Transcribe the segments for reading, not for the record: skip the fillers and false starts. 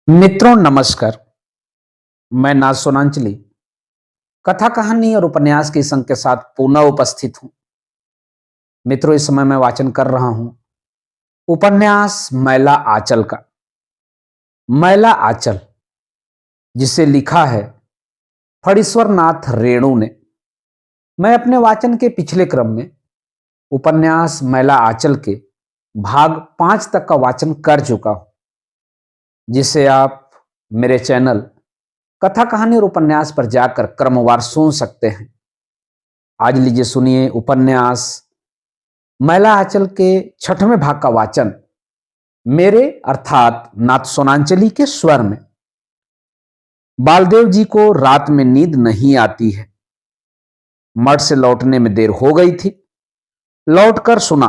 मित्रों नमस्कार। मैं नाज सोनांचली कथा कहानी और उपन्यास के संग के साथ पुनः उपस्थित हूं। मित्रों इस समय मैं वाचन कर रहा हूं उपन्यास मैला आंचल का। मैला आंचल जिसे लिखा है फणीश्वर नाथ रेणु ने। मैं अपने वाचन के पिछले क्रम में उपन्यास मैला आंचल के भाग 5 तक का वाचन कर चुका हूं, जिसे आप मेरे चैनल कथा कहानी और उपन्यास पर जाकर क्रमवार सुन सकते हैं। आज लीजिए सुनिए उपन्यास मैला आंचल के 6वें भाग का वाचन मेरे अर्थात नाथ सोनांचली के स्वर में। बालदेव जी को रात में नींद नहीं आती है। मठ से लौटने में देर हो गई थी। लौटकर सुना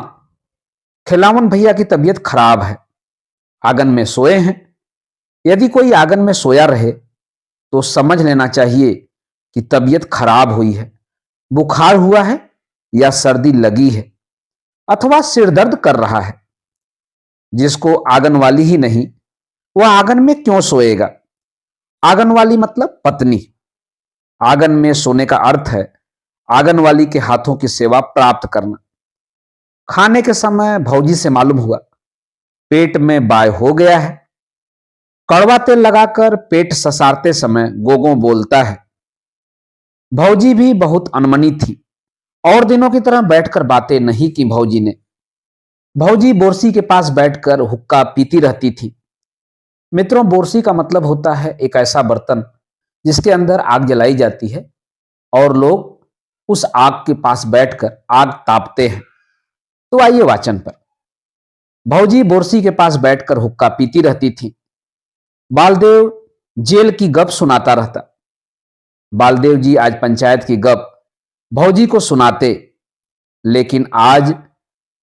खिलावन भैया की तबीयत खराब है, आंगन में सोए हैं। यदि कोई आंगन में सोया रहे तो समझ लेना चाहिए कि तबीयत खराब हुई है, बुखार हुआ है या सर्दी लगी है अथवा सिर दर्द कर रहा है। जिसको आंगनवाली ही नहीं, वह आंगन में क्यों सोएगा? आंगनवाली मतलब पत्नी। आंगन में सोने का अर्थ है आंगनवाली के हाथों की सेवा प्राप्त करना। खाने के समय भौजी से मालूम हुआ पेट में बाय हो गया है। कड़वा तेल लगाकर पेट ससारते समय गोगो बोलता है। भौजी भी बहुत अनमनी थी और दिनों की तरह बैठकर बातें नहीं की। भौजी बोरसी के पास बैठकर हुक्का पीती रहती थी। मित्रों, बोरसी का मतलब होता है एक ऐसा बर्तन जिसके अंदर आग जलाई जाती है और लोग उस आग के पास बैठकर आग तापते हैं। तो आइए वाचन पर। भौजी बोरसी के पास बैठकर हुक्का पीती रहती थी। बालदेव जेल की गप सुनाता रहता। बालदेव जी आज पंचायत की गप भौजी को सुनाते, लेकिन आज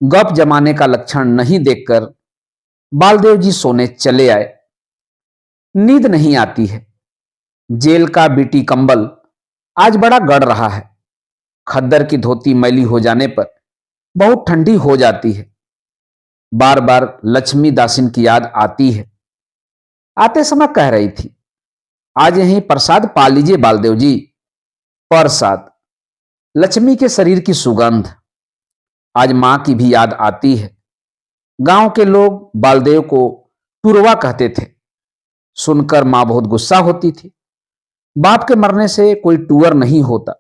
गप जमाने का लक्षण नहीं देखकर बालदेव जी सोने चले आए। नींद नहीं आती है। जेल का बीटी कंबल आज बड़ा गड़ रहा है। खद्दर की धोती मैली हो जाने पर बहुत ठंडी हो जाती है। बार बार लक्ष्मी दासिन की याद आती है। आते समय कह रही थी, आज यहीं प्रसाद पा लीजिए बालदेव जी। प्रसाद, लक्ष्मी के शरीर की सुगंध। आज मां की भी याद आती है। गांव के लोग बालदेव को टुरवा कहते थे। सुनकर मां बहुत गुस्सा होती थी। बाप के मरने से कोई टूअर नहीं होता।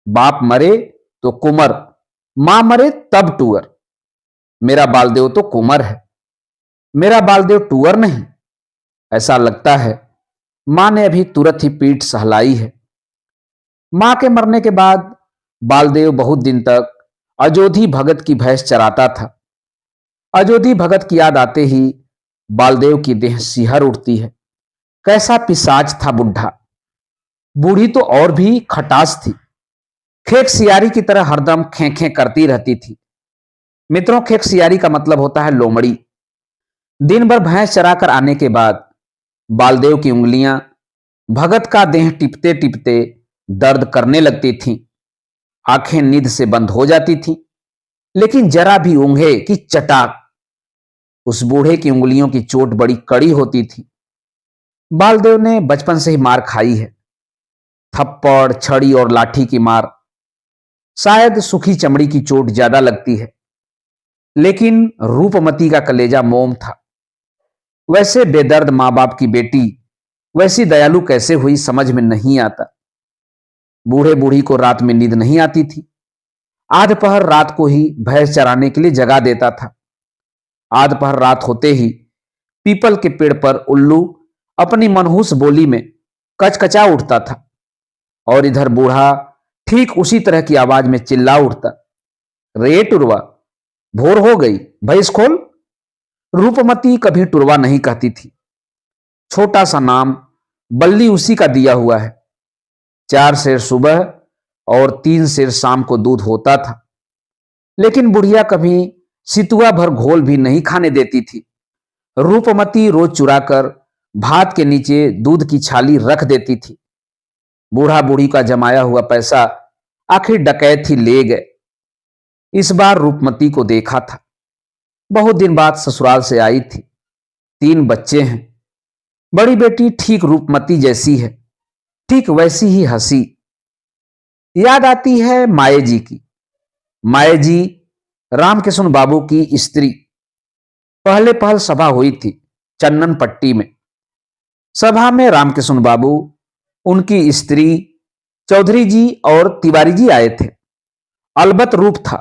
बाप मरे तो कुंवर, मां मरे तब टूअर। मेरा बालदेव तो कुंवर है, मेरा बालदेव टूअर नहीं। ऐसा लगता है मां ने अभी तुरंत ही पीठ सहलाई है। मां के मरने के बाद बालदेव बहुत दिन तक अजोधी भगत की भैंस चराता था। अजोधी भगत की याद आते ही बालदेव की देह सिहर उठती है। कैसा पिशाच था बुढ़ा। बूढ़ी तो और भी खटास थी। खेक सियारी की तरह हरदम खें करती रहती थी। मित्रों, खेक सियारी का मतलब होता है लोमड़ी। दिन भर भैंस चराकर आने के बाद बालदेव की उंगलियां भगत का देह टिपते टिपते दर्द करने लगती थीं। आंखें नींद से बंद हो जाती थीं, लेकिन जरा भी ऊँघे कि चटाक। उस बूढ़े की उंगलियों की चोट बड़ी कड़ी होती थी। बालदेव ने बचपन से ही मार खाई है। थप्पड़, छड़ी और लाठी की मार। शायद सूखी चमड़ी की चोट ज्यादा लगती है, लेकिन रूपमती का कलेजा मोम था। वैसे बेदर्द मां बाप की बेटी वैसी दयालु कैसे हुई, समझ में नहीं आता। बूढ़े बूढ़ी को रात में नींद नहीं आती थी। आध पहर रात को ही भैंस चराने के लिए जगा देता था। आध पहर रात होते ही पीपल के पेड़ पर उल्लू अपनी मनहूस बोली में कचकचा उठता था और इधर बूढ़ा ठीक उसी तरह की आवाज में चिल्ला उठता, रे टुरवा, भोर हो गई, भैंस खोल। रूपमती कभी टुरवा नहीं कहती थी। छोटा सा नाम बल्ली उसी का दिया हुआ है। 4 सेर सुबह और 3 सेर शाम को दूध होता था, लेकिन बुढ़िया कभी सितुआ भर घोल भी नहीं खाने देती थी। रूपमती रोज चुराकर भात के नीचे दूध की छाली रख देती थी। बूढ़ा बूढ़ी का जमाया हुआ पैसा आखिर डकैत ही ले गए। इस बार रूपमती को देखा था। बहुत दिन बाद ससुराल से आई थी। 3 बच्चे हैं। बड़ी बेटी ठीक रूपमती जैसी है, ठीक वैसी ही हंसी। याद आती है माए जी की। माए जी रामकिशन बाबू की स्त्री। पहले पहल सभा हुई थी चन्नन पट्टी में। सभा में रामकिशन बाबू, उनकी स्त्री, चौधरी जी और तिवारी जी आए थे। अलबत रूप था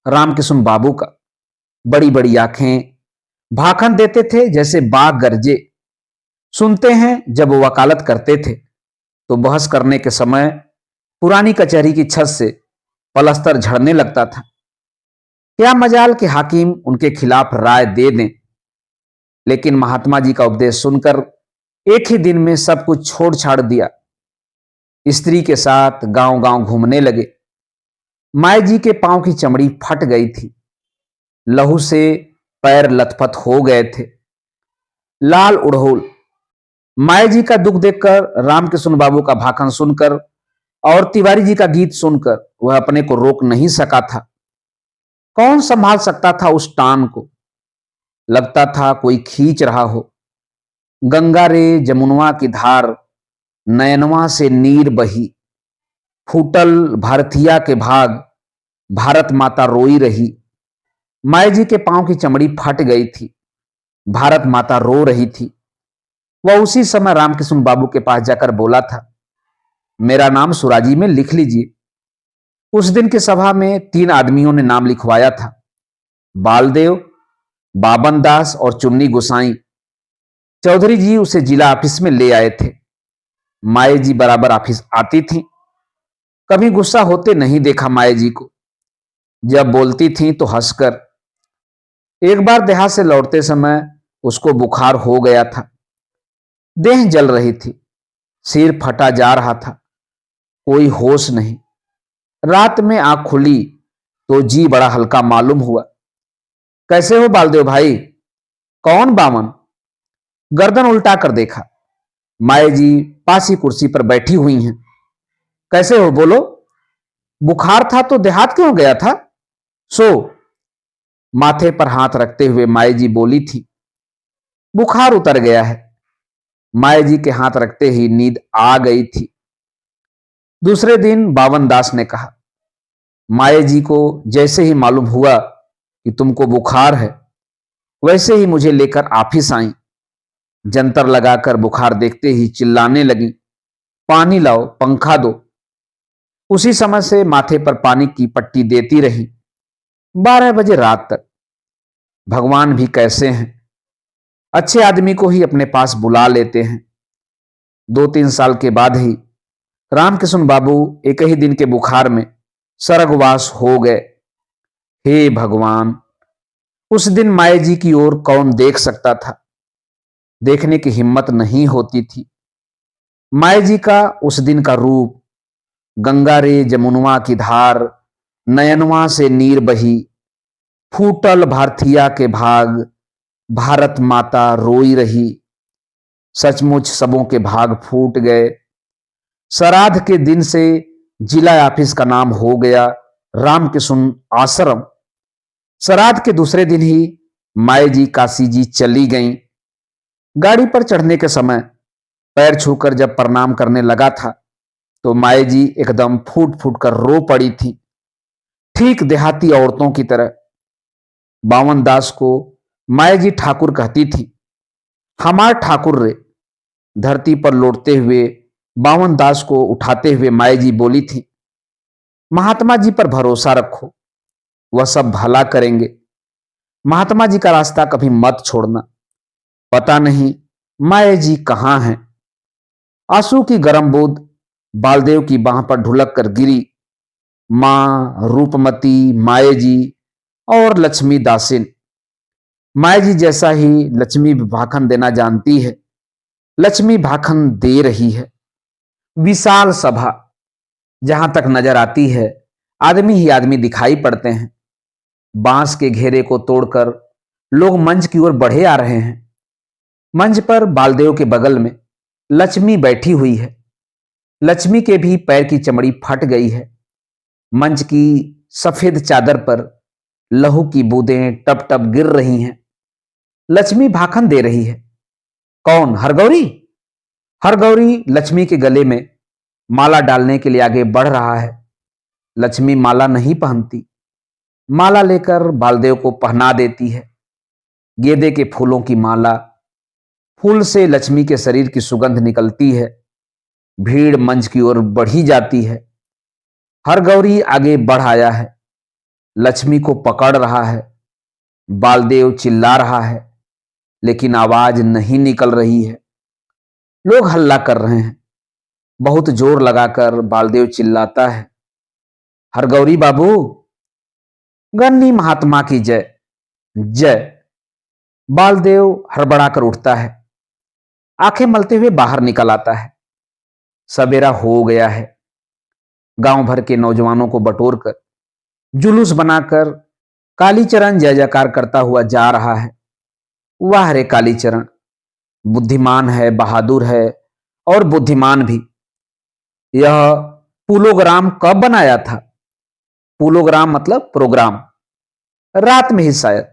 रामकिशन बाबू का। बड़ी बड़ी आंखें, भाखन देते थे जैसे बाघ गरजे। सुनते हैं जब वो वकालत करते थे तो बहस करने के समय पुरानी कचहरी की छत से पलस्तर झड़ने लगता था। क्या मजाल कि हाकिम उनके खिलाफ राय दे दें। लेकिन महात्मा जी का उपदेश सुनकर एक ही दिन में सब कुछ छोड़ छाड़ दिया। स्त्री के साथ गांव गांव घूमने लगे। माए जी के पांव की चमड़ी फट गई थी, लहू से पैर लथपथ हो गए थे। लाल उड़होल। माए जी का दुख देखकर, रामकिशन बाबू का भाखन सुनकर और तिवारी जी का गीत सुनकर वह अपने को रोक नहीं सका था। कौन संभाल सकता था उस टान को। लगता था कोई खींच रहा हो। गंगा रे जमुनवा की धार, नयनवा से नीर बही। फूटल भारतीया के भाग, भारत माता रोई रही। माए जी के पांव की चमड़ी फट गई थी, भारत माता रो रही थी। वह उसी समय रामकिशन बाबू के पास जाकर बोला था, मेरा नाम सुराजी में लिख लीजिए। उस दिन की सभा में 3 आदमियों ने नाम लिखवाया था, बालदेव, बाबन दास और चुन्नी गोसाई। चौधरी जी उसे जिला ऑफिस में ले आए थे। माए जी बराबर ऑफिस आती थी। कभी गुस्सा होते नहीं देखा माए जी को। जब बोलती थी तो हंसकर। एक बार देहात से लौटते समय उसको बुखार हो गया था। देह जल रही थी, सिर फटा जा रहा था, कोई होश नहीं। रात में आंख खुली तो जी बड़ा हल्का मालूम हुआ। कैसे हो बालदेव भाई? कौन बामन? गर्दन उल्टा कर देखा। माए जी पास ही कुर्सी पर बैठी हुई हैं। कैसे हो बोलो? बुखार था तो देहात क्यों गया था? सो। माथे पर हाथ रखते हुए माए जी बोली थी, बुखार उतर गया है। माए जी के हाथ रखते ही नींद आ गई थी। दूसरे दिन बावन दास ने कहा, माए जी को जैसे ही मालूम हुआ कि तुमको बुखार है, वैसे ही मुझे लेकर ऑफिस आई। जंतर लगाकर बुखार देखते ही चिल्लाने लगी, पानी लाओ, पंखा दो। उसी समय से माथे पर पानी की पट्टी देती रही, 12 बजे रात तक। भगवान भी कैसे हैं, अच्छे आदमी को ही अपने पास बुला लेते हैं। 2-3 साल के बाद ही रामकिशन बाबू एक ही दिन के बुखार में स्वर्गवास हो गए। हे भगवान, उस दिन माए जी की ओर कौन देख सकता था? देखने की हिम्मत नहीं होती थी। माए जी का उस दिन का रूप, गंगा रे जमुनवा की धार, नयनवा से नीर बही। फूटल भारतीया के भाग, भारत माता रोई रही। सचमुच सबों के भाग फूट गए। श्राद्ध के दिन से जिला ऑफिस का नाम हो गया रामकिशन आश्रम। श्राद्ध के दूसरे दिन ही माए जी काशी जी चली गईं। गाड़ी पर चढ़ने के समय पैर छूकर जब प्रणाम करने लगा था तो माए जी एकदम फूट फूट कर रो पड़ी थी, ठीक देहाती औरतों की तरह। बावन दास को माए जी ठाकुर कहती थी। हमार ठाकुर रे। धरती पर लौटते हुए बावन दास को उठाते हुए माए जी बोली थी, महात्मा जी पर भरोसा रखो, वह सब भला करेंगे। महात्मा जी का रास्ता कभी मत छोड़ना। पता नहीं माए जी कहां हैं। आंसू की गर्म बूंद बालदेव की बाह पर ढुलक कर गिरी। मां, रूपमती, माए जी और लक्ष्मी दासिन। माए जी जैसा ही लक्ष्मी भी भाखन देना जानती है, लक्ष्मी भाखन दे रही है। विशाल सभा, जहां तक नजर आती है आदमी ही आदमी दिखाई पड़ते हैं। बांस के घेरे को तोड़कर लोग मंच की ओर बढ़े आ रहे हैं। मंच पर बालदेव के बगल में लक्ष्मी बैठी हुई है। लक्ष्मी के भी पैर की चमड़ी फट गई है। मंच की सफेद चादर पर लहू की बूंदें टप टप गिर रही हैं। लक्ष्मी भाखन दे रही है। कौन? हरगौरी? हरगौरी लक्ष्मी के गले में माला डालने के लिए आगे बढ़ रहा है। लक्ष्मी माला नहीं पहनती, माला लेकर बालदेव को पहना देती है। गेंदे के फूलों की माला, फूल से लक्ष्मी के शरीर की सुगंध निकलती है। भीड़ मंच की ओर बढ़ी जाती है। हरगौरी आगे बढ़ आया है, लक्ष्मी को पकड़ रहा है। बालदेव चिल्ला रहा है, लेकिन आवाज नहीं निकल रही है। लोग हल्ला कर रहे हैं। बहुत जोर लगाकर बालदेव चिल्लाता है, हरगौरी बाबू, गन्नी महात्मा की जय जय। बालदेव हड़बड़ाकर उठता है, आंखें मलते हुए बाहर निकल आता है। सवेरा हो गया है। गांव भर के नौजवानों को बटोरकर जुलूस बनाकर कालीचरण जय जयकार करता हुआ जा रहा है। वाह रे कालीचरण, बुद्धिमान है, बहादुर है और बुद्धिमान भी। यह पुलोग्राम कब बनाया था? पुलोग्राम मतलब प्रोग्राम। रात में ही शायद।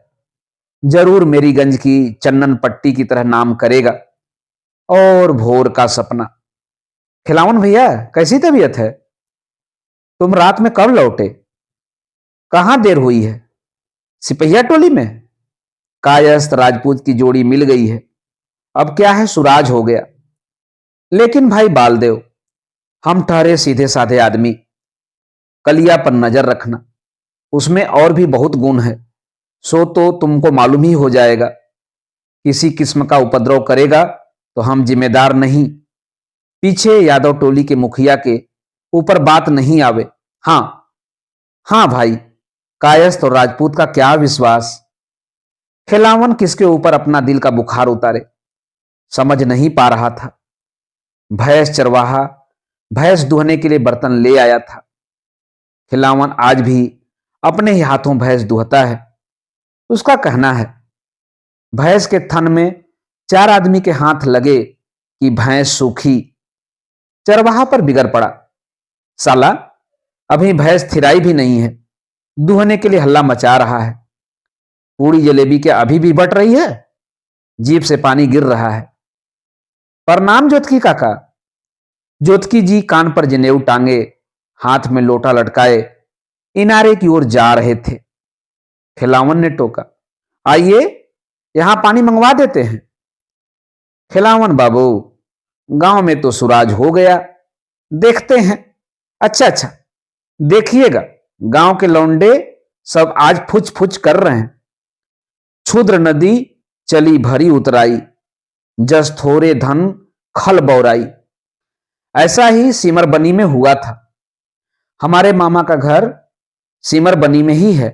जरूर मेरीगंज की चन्नन पट्टी की तरह नाम करेगा। और भोर का सपना। खिलावन भैया, कैसी तबीयत है? तुम रात में कब लौटे? कहां देर हुई है? सिपहिया टोली में? कायस्थ राजपूत की जोड़ी मिल गई है। अब क्या है, सुराज हो गया। लेकिन भाई बालदेव, हम ठहरे सीधे साधे आदमी। कलिया पर नजर रखना, उसमें और भी बहुत गुण है। सो तो तुमको मालूम ही हो जाएगा। किसी किस्म का उपद्रव करेगा तो हम जिम्मेदार नहीं। पीछे यादव टोली के मुखिया के ऊपर बात नहीं आवे। हां हां भाई, कायस्थ और राजपूत का क्या विश्वास। खिलावन किसके ऊपर अपना दिल का बुखार उतारे, समझ नहीं पा रहा था। भैंस चरवाहा भैंस दुहने के लिए बर्तन ले आया था। खिलावन आज भी अपने ही हाथों भैंस दुहता है। उसका कहना है, भैंस के थन में 4 आदमी के हाथ लगे कि भैंस सूखी। चरवाहा पर बिगड़ पड़ा। साला, अभी भैंस थिराई भी नहीं है, दुहने के लिए हल्ला मचा रहा है। पूरी जलेबी क्या अभी भी बट रही है? जीभ से पानी गिर रहा है। प्रणाम जोतकी काका। जोतकी जी कान पर जनेऊ टांगे, हाथ में लोटा लटकाए इनारे की ओर जा रहे थे। खिलावन ने टोका, आइए यहां पानी मंगवा देते हैं। खिलावन बाबू, गांव में तो सुराज हो गया, देखते हैं। अच्छा अच्छा, देखिएगा, गांव के लौंडे सब आज फुच फुच कर रहे हैं। क्षुद्र नदी चली भरी उतराई, जस थोरे धन खल बौराई। ऐसा ही सिमर बनी में हुआ था। हमारे मामा का घर सिमर बनी में ही है।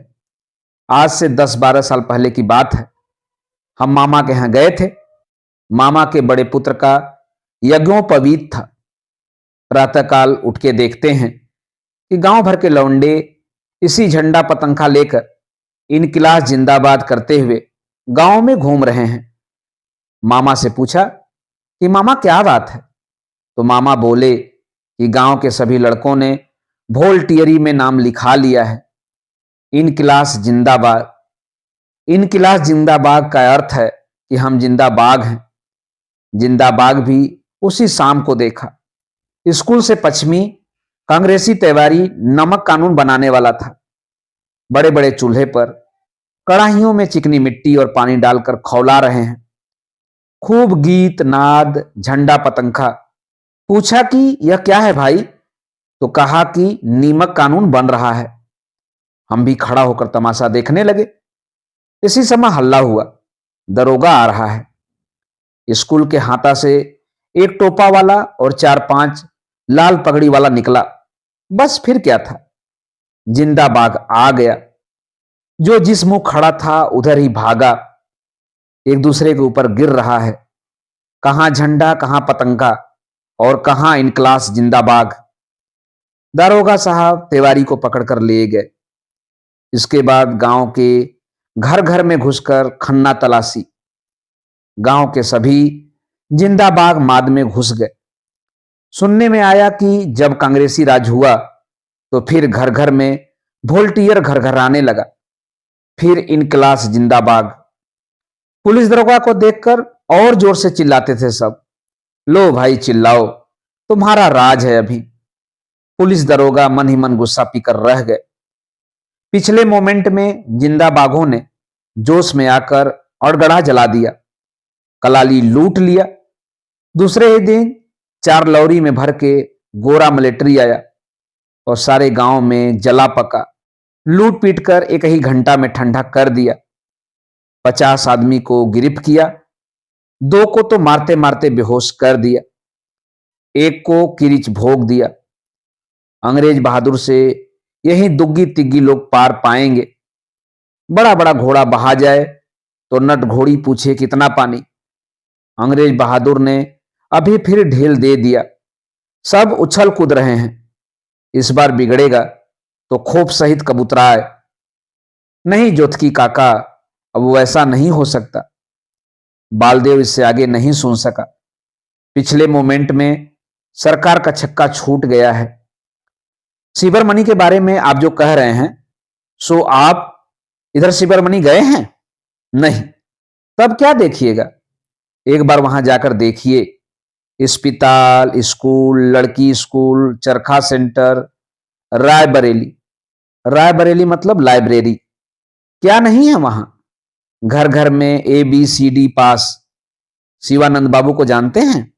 आज से 10-12 साल पहले की बात है। हम मामा के यहां गए थे। मामा के बड़े पुत्र का यज्ञोपवीत था। प्रातःकाल उठ के देखते हैं कि गांव भर के लौंडे इसी झंडा पतंखा लेकर इनकिलाब जिंदाबाद करते हुए गांव में घूम रहे हैं। मामा से पूछा कि मामा क्या बात है? तो मामा बोले कि गांव के सभी लड़कों ने वोल्टियरी में नाम लिखा लिया है। इनकिलाब जिंदाबाद। इनकिलाब जिंदाबाद का अर्थ है कि हम जिंदाबाग हैं। जिंदाबाग भी उसी शाम को देखा। स्कूल से पश्चिमी कांग्रेसी तैवारी नमक कानून बनाने वाला था। बड़े बड़े चूल्हे पर कड़ाहियों में चिकनी मिट्टी और पानी डालकर खौला रहे हैं। खूब गीत नाद, झंडा पतंखा। पूछा कि यह क्या है भाई? तो कहा कि नीमक कानून बन रहा है। हम भी खड़ा होकर तमाशा देखने लगे। इसी समय हल्ला हुआ, दरोगा आ रहा है। स्कूल के हाथा से एक टोपा वाला और 4-5 लाल पगड़ी वाला निकला। बस फिर क्या था, जिंदाबाग आ गया। जो जिस मुंह खड़ा था उधर ही भागा। एक दूसरे के ऊपर गिर रहा है। कहां झंडा, कहां पतंगा और कहां इनकलाब जिंदाबाग। दारोगा साहब तिवारी को पकड़कर ले गए। इसके बाद गांव के घर घर में घुसकर खन्ना तलाशी। गांव के सभी जिंदाबाग माद में घुस गए। सुनने में आया कि जब कांग्रेसी राज हुआ तो फिर घर घर में वोल्टियर घर घर आने लगा। फिर इनकलाब जिंदाबाग। पुलिस दरोगा को देखकर और जोर से चिल्लाते थे सब। लो भाई चिल्लाओ, तुम्हारा राज है अभी। पुलिस दरोगा मन ही मन गुस्सा पीकर रह गए। पिछले मोमेंट में जिंदा बाघों ने जोश में आकर अड़गड़ा जला दिया, कलाली लूट लिया। दूसरे ही दिन 4 लौरी में भर के गोरा मिलिट्री आया और सारे गांव में जला पका लूट पीट कर एक ही घंटा में ठंडा कर दिया। 50 आदमी को गिरफ्त किया, 2 को तो मारते मारते बेहोश कर दिया, 1 को किरिच भोग दिया। अंग्रेज बहादुर से यही दुग्गी तिग्गी लोग पार पाएंगे। बड़ा बड़ा घोड़ा बहा जाए तो नट घोड़ी पूछे कितना पानी। अंग्रेज बहादुर ने अभी फिर ढील दे दिया, सब उछल कूद रहे हैं। इस बार बिगड़ेगा तो खोप सहित कबूतराए। नहीं जोतकी काका, अब वैसा नहीं हो सकता। बालदेव इससे आगे नहीं सुन सका। पिछले मोमेंट में सरकार का छक्का छूट गया है। सिबरमणि के बारे में आप जो कह रहे हैं, सो आप इधर सिबरमणि गए हैं? नहीं। तब क्या देखिएगा, एक बार वहां जाकर देखिए। अस्पताल, स्कूल, लड़की स्कूल, चरखा सेंटर, रायबरेली। रायबरेली मतलब लाइब्रेरी, क्या नहीं है वहां? घर घर में ABCD पास। शिवानंद बाबू को जानते हैं?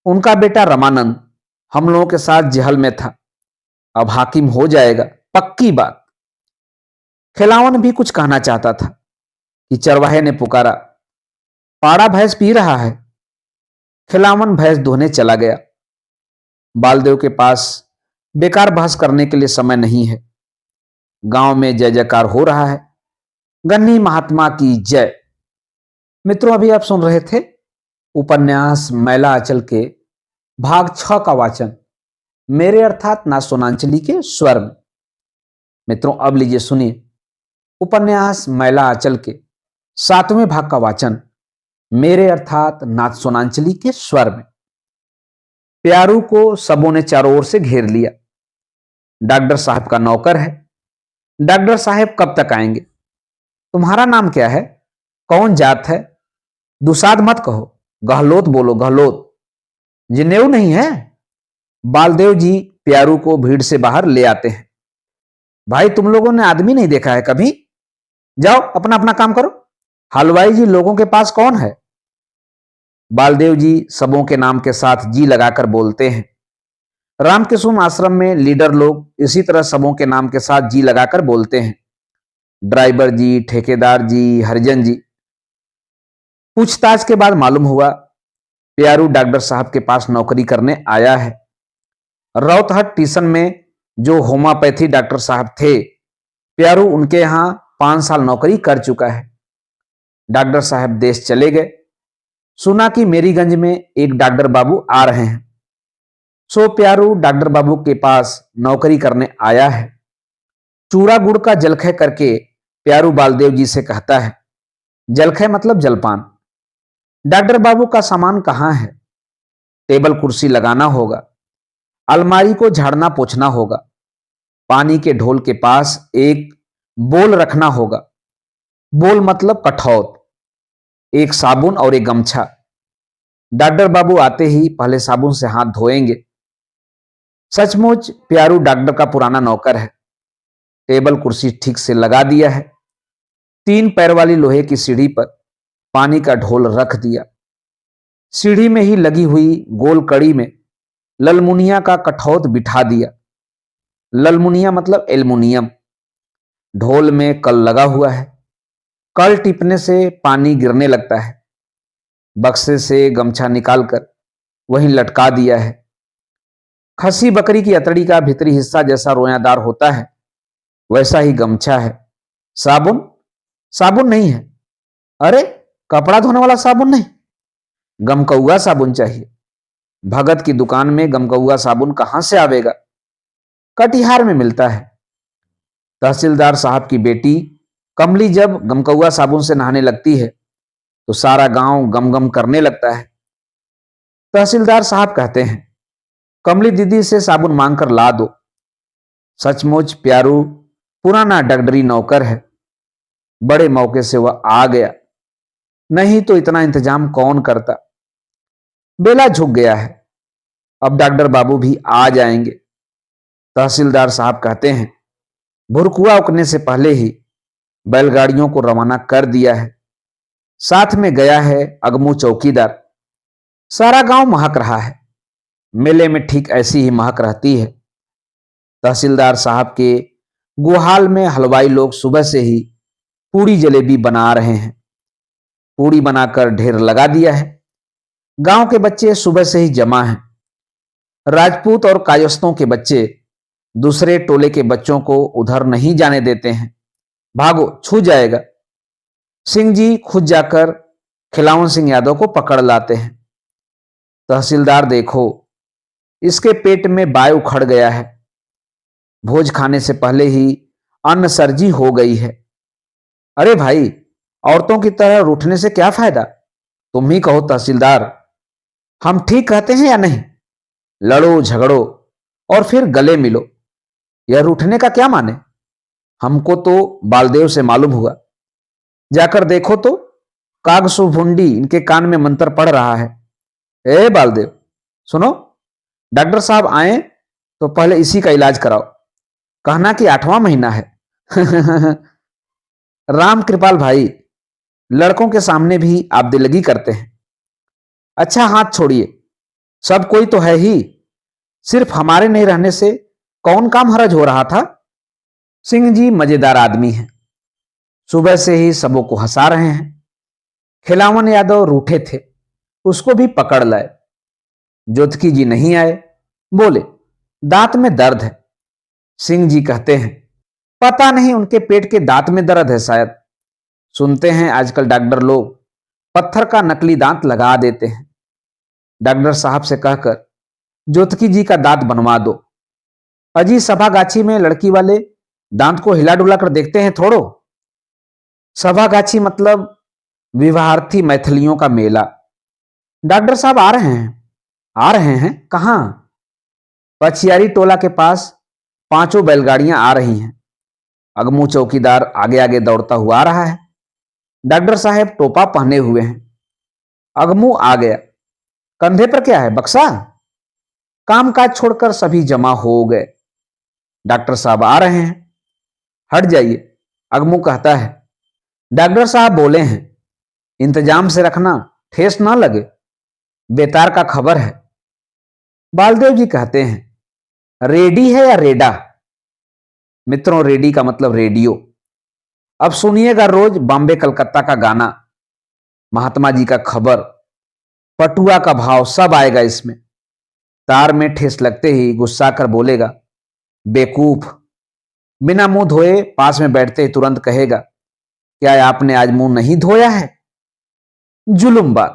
उनका बेटा रमानंद हम लोगों के साथ जेहल में था, अब हाकिम हो जाएगा, पक्की बात। खिलावन भी कुछ कहना चाहता था कि चरवाहे ने पुकारा, पाड़ा भैंस पी रहा है। खिलावन भैंस धोने चला गया। बालदेव के पास बेकार बहस करने के लिए समय नहीं है। गांव में जय जयकार हो रहा है, गन्नी महात्मा की जय। मित्रों, अभी आप सुन रहे थे उपन्यास मैला आंचल के भाग 6 का वाचन मेरे अर्थात नाथ सोनांचली के स्वर में। मित्रों, अब लीजिए सुनिए उपन्यास मैला आंचल के 7वें भाग का वाचन मेरे अर्थात नाथ सोनांचली के स्वर में। प्यारू को सबों ने चारों ओर से घेर लिया। डॉक्टर साहब का नौकर है। डॉक्टर साहब कब तक आएंगे? तुम्हारा नाम क्या है? कौन जात है? दुसाद मत कहो, गहलोत बोलो, गहलोत। जिनेऊ नहीं है? बालदेव जी प्यारू को भीड़ से बाहर ले आते हैं। भाई, तुम लोगों ने आदमी नहीं देखा है कभी? जाओ अपना अपना काम करो। हलवाई जी, लोगों के पास कौन है? बालदेव जी सबों के नाम के साथ जी लगाकर बोलते हैं। रामकिशुन आश्रम में लीडर लोग इसी तरह सबों के नाम के साथ जी लगाकर बोलते हैं। ड्राइवर जी, ठेकेदार जी, हरिजन जी। पूछताछ के बाद मालूम हुआ प्यारू डॉक्टर साहब के पास नौकरी करने आया है। रौतहट स्टेशन में जो होम्योपैथी डॉक्टर साहब थे, प्यारू उनके यहां 5 साल नौकरी कर चुका है। डॉक्टर साहब देश चले गए। सुना कि मेरीगंज में एक डॉक्टर बाबू आ रहे हैं, सो प्यारू डॉक्टर बाबू के पास नौकरी करने आया है। चूड़ा गुड़ का जलखै करके प्यारू बालदेव जी से कहता है, जलखै मतलब जलपान। डॉक्टर बाबू का सामान कहाँ है? टेबल कुर्सी लगाना होगा, अलमारी को झाड़ना पोछना होगा, पानी के ढोल के पास एक बोल रखना होगा। बोल मतलब कठौत, एक साबुन और एक गमछा। डॉक्टर बाबू आते ही पहले साबुन से हाथ धोएंगे। सचमुच प्यारू डॉक्टर का पुराना नौकर है। टेबल कुर्सी ठीक से लगा दिया है। 3 पैर वाली लोहे की सीढ़ी पर पानी का ढोल रख दिया। सीढ़ी में ही लगी हुई गोल कड़ी में ललमुनिया का कठौत बिठा दिया। ललमुनिया मतलब एल्युमिनियम। ढोल में कल लगा हुआ है। कल टिपने से पानी गिरने लगता है। बक्से से गमछा निकालकर वहीं लटका दिया है। खसी बकरी की अतड़ी का भीतरी हिस्सा जैसा रोयादार होता है, वैसा ही गमछा है। साबुन? साबुन नहीं है। अरे, कपड़ा धोने वाला साबुन नहीं, गमकौआ साबुन चाहिए। भगत की दुकान में गमकौआ साबुन कहां से आवेगा? कटिहार में मिलता है। तहसीलदार साहब की बेटी कमली जब गमकौआ साबुन से नहाने लगती है तो सारा गांव गमगम करने लगता है। तहसीलदार साहब कहते हैं, कमली दीदी से साबुन मांगकर ला दो। सचमुच प्यारू पुराना डगडरी नौकर है। बड़े मौके से वह आ गया, नहीं तो इतना इंतजाम कौन करता। बेला झुक गया है, अब डॉक्टर बाबू भी आ जाएंगे। तहसीलदार साहब कहते हैं, भुरकुआ उगने से पहले ही बैलगाड़ियों को रवाना कर दिया है। साथ में गया है अगमू चौकीदार। सारा गांव महक रहा है। मेले में ठीक ऐसी ही महक रहती है। तहसीलदार साहब के गुहाल में हलवाई लोग सुबह से ही पूड़ी जलेबी बना रहे हैं। पूड़ी बनाकर ढेर लगा दिया है। गांव के बच्चे सुबह से ही जमा हैं। राजपूत और कायस्थों के बच्चे दूसरे टोले के बच्चों को उधर नहीं जाने देते हैं। भागो, छू जाएगा। सिंह जी खुद जाकर खिलावन सिंह यादव को पकड़ लाते हैं। तहसीलदार, देखो, इसके पेट में बाय उखड़ गया है। भोज खाने से पहले ही अन्न सर्जी हो गई है। अरे भाई, औरतों की तरह रूठने से क्या फायदा? तुम ही कहो तहसीलदार, हम ठीक कहते हैं या नहीं? लड़ो झगड़ो और फिर गले मिलो, यह रूठने का क्या माने? हमको तो बालदेव से मालूम हुआ। जाकर देखो तो, कागसु भुंडी इनके कान में मंत्र पढ़ रहा है। ए बालदेव, सुनो, डॉक्टर साहब आए तो पहले इसी का इलाज कराओ। कहना कि 8वां महीना है। राम कृपाल भाई, लड़कों के सामने भी आप दिलगी करते हैं। अच्छा हाथ छोड़िए, सब कोई तो है ही, सिर्फ हमारे नहीं रहने से कौन काम हरज हो रहा था? सिंह जी मजेदार आदमी हैं, सुबह से ही सबों को हंसा रहे हैं। खिलावन यादव रूठे थे, उसको भी पकड़ लाए। जोतकी जी नहीं आए, बोले दांत में दर्द है। सिंह जी कहते हैं, पता नहीं उनके पेट के दांत में दर्द है शायद। सुनते हैं आजकल डॉक्टर लोग पत्थर का नकली दांत लगा देते हैं। डॉक्टर साहब से कहकर जोतकी जी का दांत बनवा दो। अजी सभागाछी में लड़की वाले दांत को हिला डुला कर देखते हैं थोड़ो। सभागाछी मतलब विवाहार्थी मैथिलियों का मेला। डॉक्टर साहब आ रहे हैं। आ रहे हैं कहां? पछियारी टोला के पास 5 बैलगाड़ियां आ रही हैं। अगमू चौकीदार आगे आगे दौड़ता हुआ आ रहा है। डॉक्टर साहब टोपा पहने हुए हैं। अगमू आ गया। कंधे पर क्या है, बक्सा? कामकाज छोड़कर सभी जमा हो गए। डॉक्टर साहब आ रहे हैं। हट जाइए, अगमू कहता है। डॉक्टर साहब बोले हैं, इंतजाम से रखना, ठेस ना लगे, बेतार का खबर है। बालदेव जी कहते हैं, रेडी है या रेडा? मित्रों, रेडी का मतलब रेडियो। अब सुनिएगा रोज बॉम्बे कलकत्ता का गाना, महात्मा जी का खबर, पटुआ का भाव, सब आएगा इसमें। तार में ठेस लगते ही गुस्सा कर बोलेगा, बेकूफ। बिना मुंह धोए पास में बैठते ही तुरंत कहेगा, क्या आपने आज मुंह नहीं धोया है? जुलुम्बा।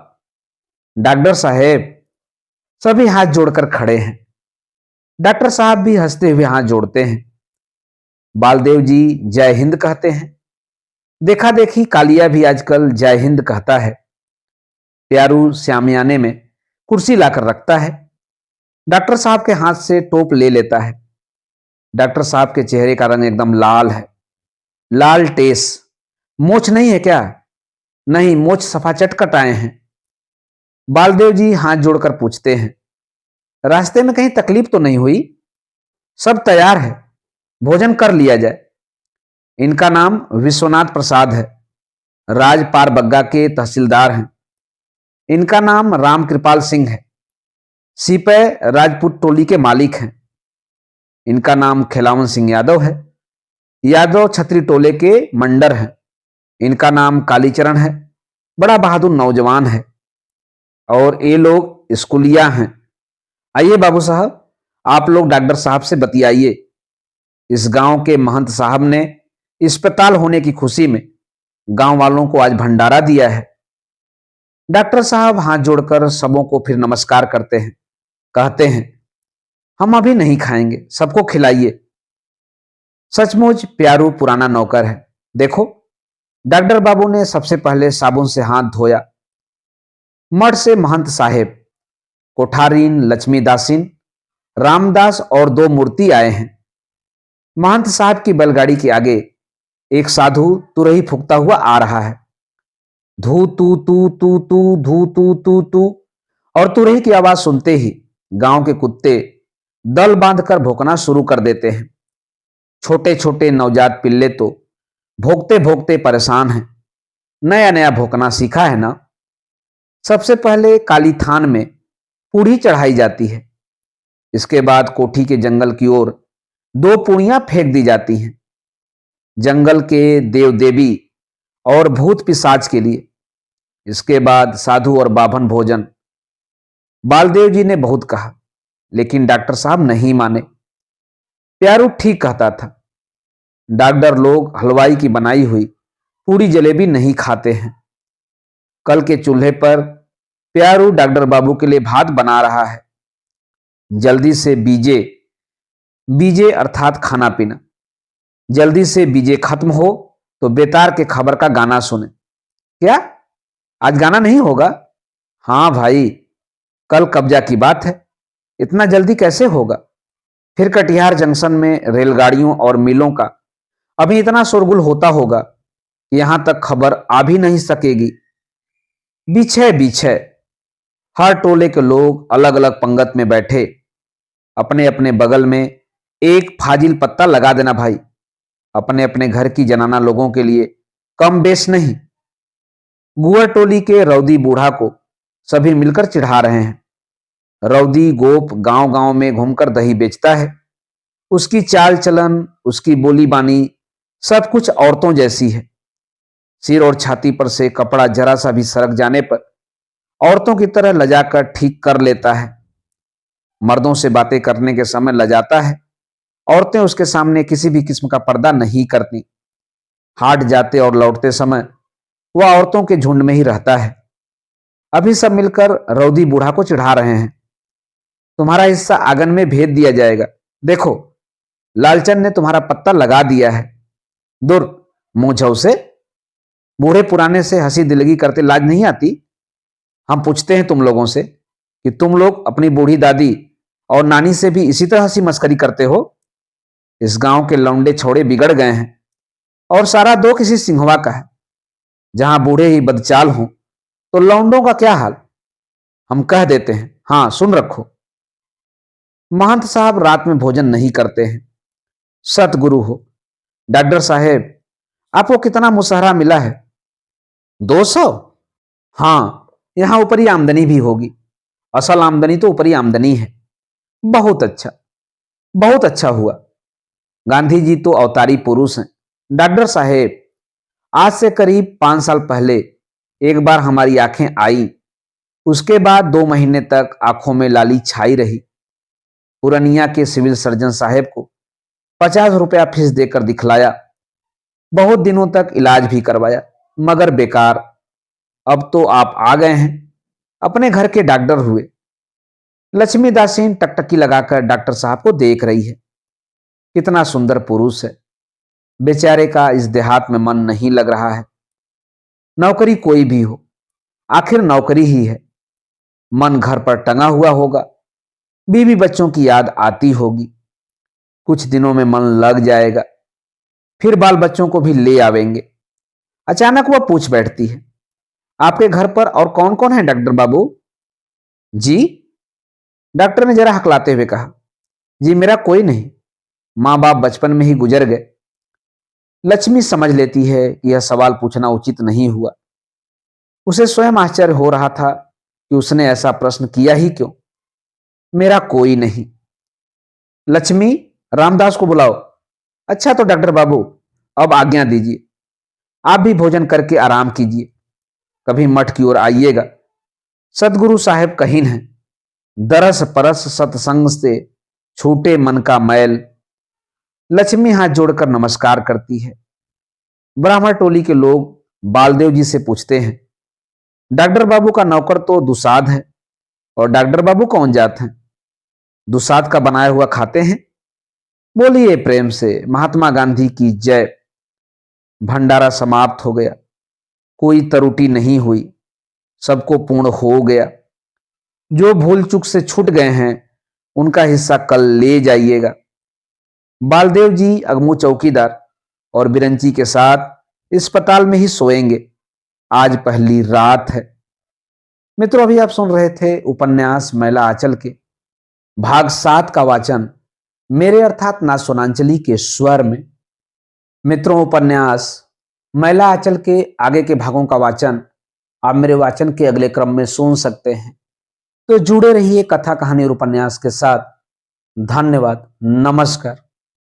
डॉक्टर साहेब, सभी हाथ जोड़कर खड़े हैं। डॉक्टर साहब भी हंसते हुए हाथ जोड़ते हैं। बालदेव जी जय हिंद कहते हैं। देखा देखी कालिया भी आजकल जय हिंद कहता है। प्यारू श्यामियाने में कुर्सी लाकर रखता है। डॉक्टर साहब के हाथ से टोप ले लेता है। डॉक्टर साहब के चेहरे का रंग एकदम लाल है, लाल टेस। मोछ नहीं है क्या? नहीं, मोछ सफा चटकट आए हैं। बालदेव जी हाथ जोड़कर पूछते हैं, रास्ते में कहीं तकलीफ तो नहीं हुई? सब तैयार है, भोजन कर लिया जाए। इनका नाम विश्वनाथ प्रसाद है, राजपार बग्गा के तहसीलदार हैं। इनका नाम राम कृपाल सिंह है, सिपह राजपूत टोली के मालिक हैं। इनका नाम खिलावन सिंह यादव है, यादव छत्री टोले के मंडर हैं। इनका नाम कालीचरण है, बड़ा बहादुर नौजवान है। और ये लोग स्कूलिया हैं। आइए बाबू साहब, आप लोग डॉक्टर साहब से बतियाइए। इस गांव के महंत साहब ने अस्पताल होने की खुशी में गांव वालों को आज भंडारा दिया है। डॉक्टर साहब हाथ जोड़कर सबों को फिर नमस्कार करते हैं। कहते हैं, हम अभी नहीं खाएंगे, सबको खिलाइए। सचमुच प्यारू पुराना नौकर है। देखो, डॉक्टर बाबू ने सबसे पहले साबुन से हाथ धोया। मठ से महंत साहेब, कोठारीन, लक्ष्मीदासीन, रामदास और 2 मूर्ति आए हैं। महंत साहब की बैलगाड़ी के आगे एक साधु तुरही फूकता हुआ आ रहा है। धू तू तू तू तू, धू तू तू तू। और तुरही की आवाज सुनते ही गांव के कुत्ते दल बांधकर भौंकना शुरू कर देते हैं। छोटे छोटे नवजात पिल्ले तो भौंकते भौंकते परेशान हैं। नया नया भौंकना सीखा है ना। सबसे पहले काली थान में पूड़ी चढ़ाई जाती है। इसके बाद कोठी के जंगल की ओर 2 पूड़ियां फेंक दी जाती हैं, जंगल के देव देवी और भूत पिशाच के लिए। इसके बाद साधु और बाभन भोजन। बालदेव जी ने बहुत कहा, लेकिन डॉक्टर साहब नहीं माने। प्यारू ठीक कहता था। डॉक्टर लोग हलवाई की बनाई हुई पूरी जलेबी नहीं खाते हैं। कल के चूल्हे पर प्यारू डॉक्टर बाबू के लिए भात बना रहा है। जल्दी से बीजे बीजे अर्थात खाना पीना। जल्दी से बीजे खत्म हो तो बेतार के खबर का गाना सुने। क्या आज गाना नहीं होगा? हाँ भाई, कल कब्जा की बात है, इतना जल्दी कैसे होगा? फिर कटिहार जंक्शन में रेलगाड़ियों और मिलों का अभी इतना शोरगुल होता होगा कि यहां तक खबर आ भी नहीं सकेगी। बिछे बिछे हर टोले के लोग अलग अलग पंगत में बैठे। अपने अपने बगल में एक फाजिल पत्ता लगा देना भाई। अपने अपने घर की जनाना लोगों के लिए कम बेश नहीं। गुआ टोली के रौदी बूढ़ा को सभी मिलकर चिढ़ा रहे हैं। रौदी गोप गांव गांव में घूमकर दही बेचता है। उसकी चाल चलन, उसकी बोली बानी सब कुछ औरतों जैसी है। सिर और छाती पर से कपड़ा जरा सा भी सरक जाने पर औरतों की तरह लजाकर ठीक कर लेता है। मर्दों से बातें करने के समय लजाता है। औरतें उसके सामने किसी भी किस्म का पर्दा नहीं करती। हाट जाते और लौटते समय वह औरतों के झुंड में ही रहता है। अभी सब मिलकर रौदी बूढ़ा को चिढ़ा रहे हैं। तुम्हारा हिस्सा आंगन में भेज दिया जाएगा। देखो, लालचंद ने तुम्हारा पत्ता लगा दिया है। दूर मुंह झौसे। बूढ़े पुराने से हंसी दिलगी करते लाज नहीं आती? हम पूछते हैं तुम लोगों से कि तुम लोग अपनी बूढ़ी दादी और नानी से भी इसी तरह हंसी मस्करी करते हो? इस गांव के लौंडे छोड़े बिगड़ गए हैं और सारा दो किसी सिंहवा का है। जहां बूढ़े ही बदचाल हों तो लौंडों का क्या हाल? हम कह देते हैं। हाँ, सुन रखो। महंत साहब रात में भोजन नहीं करते हैं। सतगुरु हो। डॉक्टर साहेब, आपको कितना मुसहरा मिला है? 200? हाँ, यहां ऊपरी आमदनी भी होगी। असल आमदनी तो ऊपरी आमदनी है। बहुत अच्छा, बहुत अच्छा हुआ। गांधी जी तो अवतारी पुरुष हैं। डॉक्टर साहेब, आज से करीब 5 साल पहले एक बार हमारी आंखें आई। उसके बाद 2 महीने तक आंखों में लाली छाई रही। पुरनिया के सिविल सर्जन साहेब को 50 रुपया फीस देकर दिखलाया। बहुत दिनों तक इलाज भी करवाया, मगर बेकार। अब तो आप आ गए हैं, अपने घर के डॉक्टर हुए। लक्ष्मी दासीन टकटकी लगाकर डॉक्टर साहब को देख रही है। कितना सुंदर पुरुष है। बेचारे का इस देहात में मन नहीं लग रहा है। नौकरी कोई भी हो, आखिर नौकरी ही है। मन घर पर टंगा हुआ होगा। बीवी बच्चों की याद आती होगी। कुछ दिनों में मन लग जाएगा, फिर बाल बच्चों को भी ले आवेंगे। अचानक वह पूछ बैठती है, आपके घर पर और कौन कौन है डॉक्टर बाबू? जी? डॉक्टर ने जरा हकलाते हुए कहा, जी मेरा कोई नहीं। मां बाप बचपन में ही गुजर गए। लक्ष्मी समझ लेती है कि यह सवाल पूछना उचित नहीं हुआ। उसे स्वयं आश्चर्य हो रहा था कि उसने ऐसा प्रश्न किया ही क्यों। मेरा कोई नहीं। लक्ष्मी, रामदास को बुलाओ। अच्छा तो डॉक्टर बाबू, अब आज्ञा दीजिए। आप भी भोजन करके आराम कीजिए। कभी मठ की ओर आइएगा। सतगुरु साहेब कहीन हैं। दरस परस सत्संग से छूटे मन का मैल। लक्ष्मी हाथ जोड़कर नमस्कार करती है। ब्राह्मण टोली के लोग बालदेव जी से पूछते हैं, डॉक्टर बाबू का नौकर तो दुसाद है, और डॉक्टर बाबू कौन जात हैं? दुसाद का बनाया हुआ खाते हैं। बोलिए प्रेम से, महात्मा गांधी की जय। भंडारा समाप्त हो गया। कोई त्रुटि नहीं हुई। सबको पूर्ण हो गया। जो भूल चूक से छूट गए हैं उनका हिस्सा कल ले जाइएगा। बालदेव जी अगमू चौकीदार और बिरंची के साथ अस्पताल में ही सोएंगे। आज पहली रात है। मित्रों, अभी आप सुन रहे थे उपन्यास मैला आंचल के भाग 7 का वाचन मेरे अर्थात ना सोनांचली के स्वर में। मित्रों, उपन्यास मैला आंचल के आगे के भागों का वाचन आप मेरे वाचन के अगले क्रम में सुन सकते हैं। तो जुड़े रहिए कथा कहानी और उपन्यास के साथ। धन्यवाद। नमस्कार।